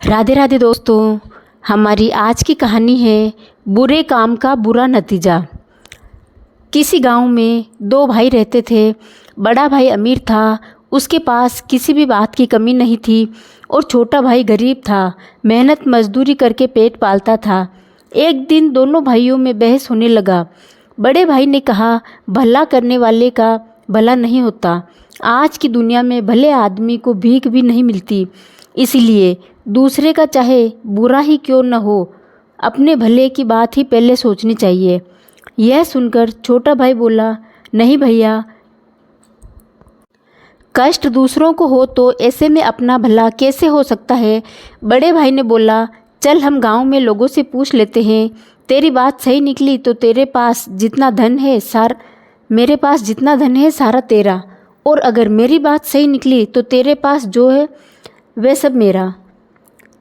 राधे राधे दोस्तों। हमारी आज की कहानी है बुरे काम का बुरा नतीजा। किसी गांव में दो भाई रहते थे। बड़ा भाई अमीर था, उसके पास किसी भी बात की कमी नहीं थी, और छोटा भाई गरीब था, मेहनत मजदूरी करके पेट पालता था। एक दिन दोनों भाइयों में बहस होने लगा। बड़े भाई ने कहा, भला करने वाले का भला नहीं होता। आज की दुनिया में भले आदमी को भीख भी नहीं मिलती, इसलिए दूसरे का चाहे बुरा ही क्यों न हो, अपने भले की बात ही पहले सोचनी चाहिए। यह सुनकर छोटा भाई बोला, नहीं भैया, कष्ट दूसरों को हो तो ऐसे में अपना भला कैसे हो सकता है। बड़े भाई ने बोला, चल हम गांव में लोगों से पूछ लेते हैं। तेरी बात सही निकली तो तेरे पास जितना धन है मेरे पास जितना धन है सारा तेरा, और अगर मेरी बात सही निकली तो तेरे पास जो है वह सब मेरा।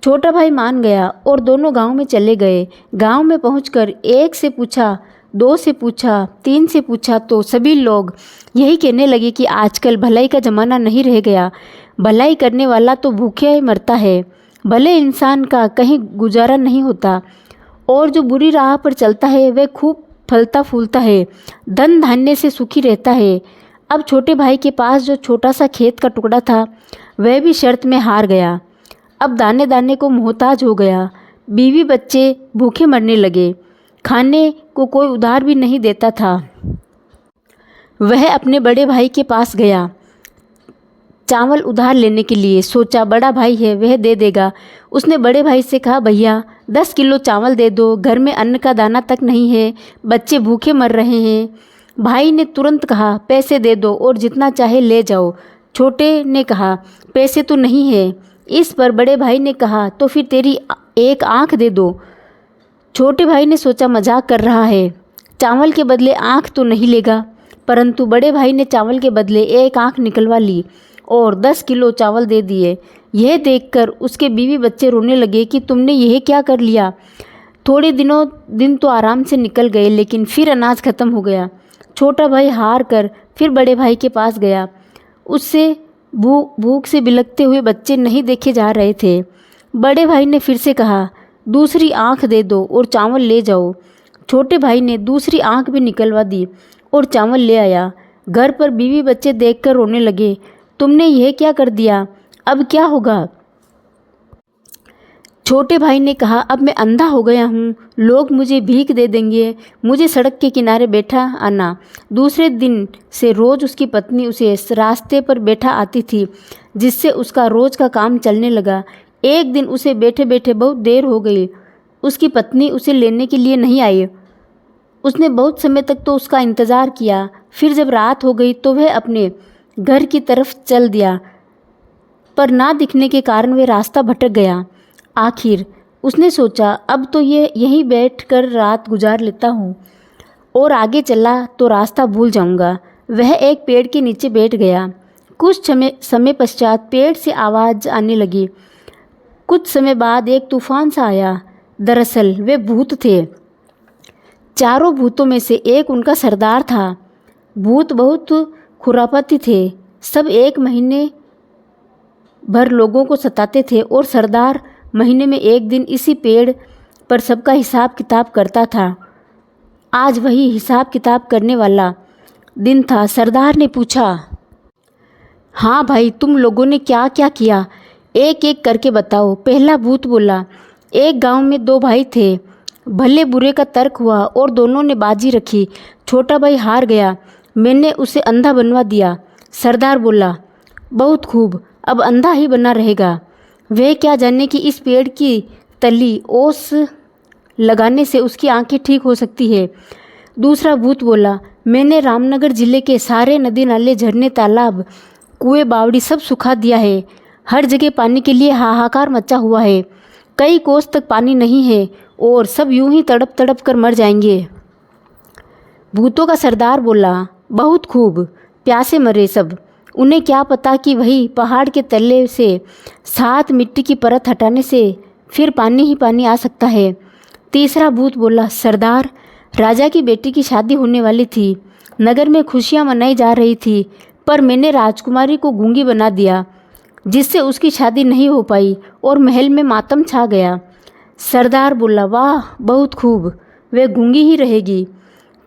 छोटा भाई मान गया और दोनों गांव में चले गए। गांव में पहुंचकर एक से पूछा, दो से पूछा, तीन से पूछा तो सभी लोग यही कहने लगे कि आजकल भलाई का ज़माना नहीं रह गया। भलाई करने वाला तो भूखे मरता है, भले इंसान का कहीं गुजारा नहीं होता, और जो बुरी राह पर चलता है वह खूब फलता फूलता है, धन धान्य से सुखी रहता है। अब छोटे भाई के पास जो छोटा सा खेत का टुकड़ा था वह भी शर्त में हार गया। अब दाने दाने को मोहताज हो गया। बीवी बच्चे भूखे मरने लगे, खाने को कोई उधार भी नहीं देता था। वह अपने बड़े भाई के पास गया चावल उधार लेने के लिए। सोचा बड़ा भाई है, वह दे देगा। उसने बड़े भाई से कहा, भैया 10 किलो चावल दे दो, घर में अन्न का दाना तक नहीं है, बच्चे भूखे मर रहे हैं। भाई ने तुरंत कहा, पैसे दे दो और जितना चाहे ले जाओ। छोटे ने कहा, पैसे तो नहीं है। इस पर बड़े भाई ने कहा, तो फिर तेरी एक आँख दे दो। छोटे भाई ने सोचा मजाक कर रहा है, चावल के बदले आँख तो नहीं लेगा, परंतु बड़े भाई ने चावल के बदले एक आँख निकलवा ली और 10 किलो चावल दे दिए। यह देखकर उसके बीवी बच्चे रोने लगे कि तुमने यह क्या कर लिया। थोड़े दिन तो आराम से निकल गए, लेकिन फिर अनाज खत्म हो गया। छोटा भाई हार कर फिर बड़े भाई के पास गया। उससे भूख से बिलखते हुए बच्चे नहीं देखे जा रहे थे। बड़े भाई ने फिर से कहा, दूसरी आँख दे दो और चावल ले जाओ। छोटे भाई ने दूसरी आँख भी निकलवा दी और चावल ले आया। घर पर बीवी बच्चे देखकर रोने लगे, तुमने यह क्या कर दिया, अब क्या होगा। छोटे भाई ने कहा, अब मैं अंधा हो गया हूँ, लोग मुझे भीख दे देंगे, मुझे सड़क के किनारे बैठा आना। दूसरे दिन से रोज़ उसकी पत्नी उसे रास्ते पर बैठा आती थी, जिससे उसका रोज़ का काम चलने लगा। एक दिन उसे बैठे बैठे बहुत देर हो गई। उसकी पत्नी उसे लेने के लिए नहीं आई। उसने बहुत समय तक तो उसका इंतज़ार किया। फिर जब रात हो गई तो वह अपने घर की तरफ चल दिया, पर ना दिखने के कारण वह रास्ता भटक गया। आखिर उसने सोचा, अब तो ये यहीं बैठकर रात गुजार लेता हूँ, और आगे चला तो रास्ता भूल जाऊँगा। वह एक पेड़ के नीचे बैठ गया। कुछ समय पश्चात पेड़ से आवाज़ आने लगी। कुछ समय बाद एक तूफान सा आया। दरअसल वे भूत थे। चारों भूतों में से एक उनका सरदार था। भूत बहुत खुरापाती थे, सब एक महीने भर लोगों को सताते थे, और सरदार महीने में एक दिन इसी पेड़ पर सबका हिसाब किताब करता था। आज वही हिसाब किताब करने वाला दिन था। सरदार ने पूछा, हाँ भाई, तुम लोगों ने क्या क्या किया, एक एक करके बताओ। पहला भूत बोला, एक गांव में दो भाई थे, भले बुरे का तर्क हुआ और दोनों ने बाजी रखी। छोटा भाई हार गया, मैंने उसे अंधा बनवा दिया। सरदार बोला, बहुत खूब, अब अंधा ही बना रहेगा। वह क्या जाने कि इस पेड़ की तली ओस लगाने से उसकी आंखें ठीक हो सकती है। दूसरा भूत बोला, मैंने रामनगर जिले के सारे नदी नाले, झरने, तालाब, कुएं, बावड़ी सब सुखा दिया है। हर जगह पानी के लिए हाहाकार मचा हुआ है। कई कोस तक पानी नहीं है और सब यूं ही तड़प तड़प कर मर जाएंगे। भूतों का सरदार बोला, बहुत खूब, प्यासे मरे सब, उन्हें क्या पता कि वही पहाड़ के तले से 7 मिट्टी की परत हटाने से फिर पानी ही पानी आ सकता है। तीसरा भूत बोला, सरदार, राजा की बेटी की शादी होने वाली थी, नगर में खुशियां मनाई जा रही थी, पर मैंने राजकुमारी को गूंगी बना दिया। जिससे उसकी शादी नहीं हो पाई और महल में मातम छा गया। सरदार बोला, वाह बहुत खूब, वह गूंगी ही रहेगी।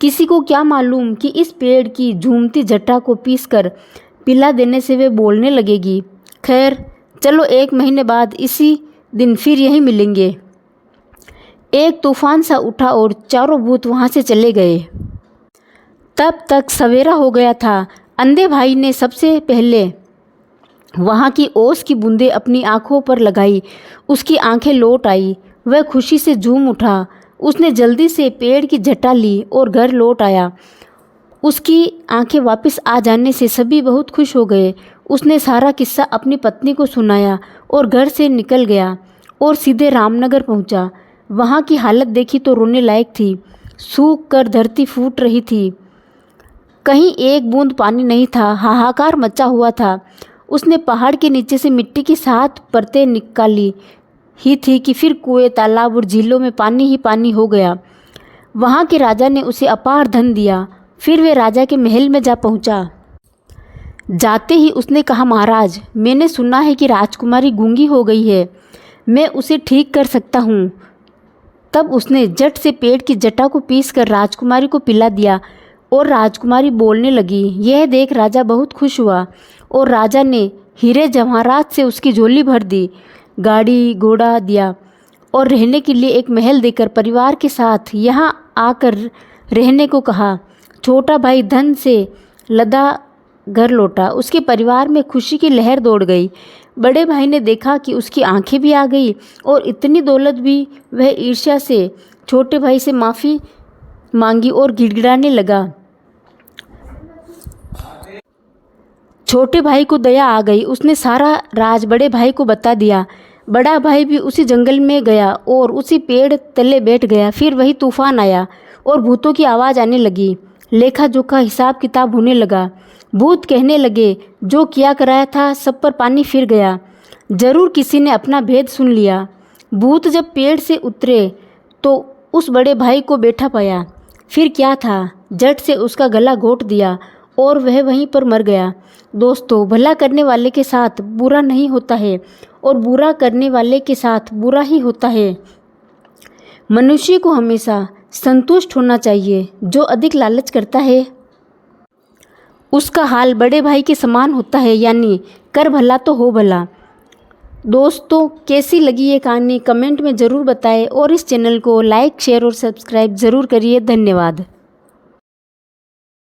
किसी को क्या मालूम कि इस पेड़ की झूमती जटा को पीसकर पिला देने से वे बोलने लगेगी। खैर चलो 1 महीने बाद इसी दिन फिर यहीं मिलेंगे। एक तूफान सा उठा और चारों भूत वहाँ से चले गए। तब तक सवेरा हो गया था। अंधे भाई ने सबसे पहले वहाँ की ओस की बूंदें अपनी आँखों पर लगाई। उसकी आंखें लौट आई। वह खुशी से झूम उठा। उसने जल्दी से पेड़ की जटा ली और घर लौट आया। उसकी आंखें वापस आ जाने से सभी बहुत खुश हो गए। उसने सारा किस्सा अपनी पत्नी को सुनाया और घर से निकल गया और सीधे रामनगर पहुंचा। वहाँ की हालत देखी तो रोने लायक थी। सूख कर धरती फूट रही थी, कहीं एक बूंद पानी नहीं था। हाहाकार मचा हुआ था। उसने पहाड़ के नीचे से मिट्टी की 7 परतें निकाली ही थी कि फिर कुएं, तालाब और झीलों में पानी ही पानी हो गया। वहाँ के राजा ने उसे अपार धन दिया। फिर वे राजा के महल में जा पहुँचा। जाते ही उसने कहा, महाराज, मैंने सुना है कि राजकुमारी गूंगी हो गई है, मैं उसे ठीक कर सकता हूँ। तब उसने झट से पेड़ की जटा को पीसकर राजकुमारी को पिला दिया और राजकुमारी बोलने लगी। यह देख राजा बहुत खुश हुआ और राजा ने हीरे जवाहरात से उसकी झोली भर दी, गाड़ी घोड़ा दिया और रहने के लिए एक महल देकर परिवार के साथ यहाँ आकर रहने को कहा। छोटा भाई धन से लदा घर लौटा। उसके परिवार में खुशी की लहर दौड़ गई। बड़े भाई ने देखा कि उसकी आंखें भी आ गई और इतनी दौलत भी। वह ईर्ष्या से छोटे भाई से माफ़ी मांगी और गिड़गिड़ाने लगा। छोटे भाई को दया आ गई। उसने सारा राज बड़े भाई को बता दिया। बड़ा भाई भी उसी जंगल में गया और उसी पेड़ तले बैठ गया। फिर वही तूफान आया और भूतों की आवाज़ आने लगी। लेखा जोखा हिसाब किताब होने लगा। भूत कहने लगे, जो किया कराया था सब पर पानी फिर गया। जरूर किसी ने अपना भेद सुन लिया। भूत जब पेड़ से उतरे तो उस बड़े भाई को बैठा पाया। फिर क्या था, झट से उसका गला घोंट दिया और वह वहीं पर मर गया। दोस्तों, भला करने वाले के साथ बुरा नहीं होता है और बुरा करने वाले के साथ बुरा ही होता है। मनुष्य को हमेशा संतुष्ट होना चाहिए। जो अधिक लालच करता है उसका हाल बड़े भाई के समान होता है, यानी कर भला तो हो भला। दोस्तों, कैसी लगी ये कहानी कमेंट में ज़रूर बताएं और इस चैनल को लाइक, शेयर और सब्सक्राइब ज़रूर करिए। धन्यवाद।